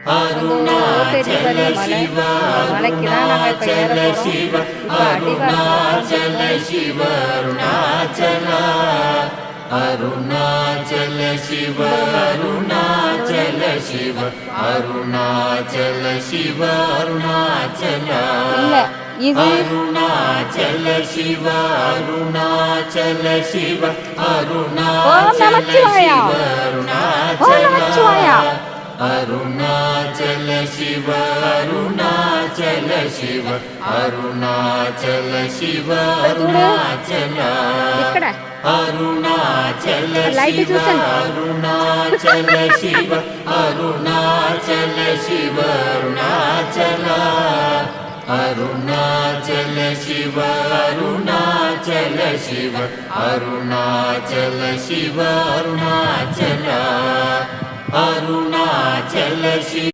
Arunachal Shiva Arunachal Shiva Arunachal Shiva Arunachal Arunachal Shiva Arunachal Shiva Arunachal Shiva Arunachal Arunachal Shiva Arunachal Shiva Arunachal Shiva Arunachal Arunachal Shiva Arunachal Shiva Arunachal Shiva Arunachal Arunachal Shiva Arunachal Shiva Arunachal Shiva Arunachal Arunachal Shiva Arunachal Shiva Arunachal Shiva Arunachal Arunachal Shiva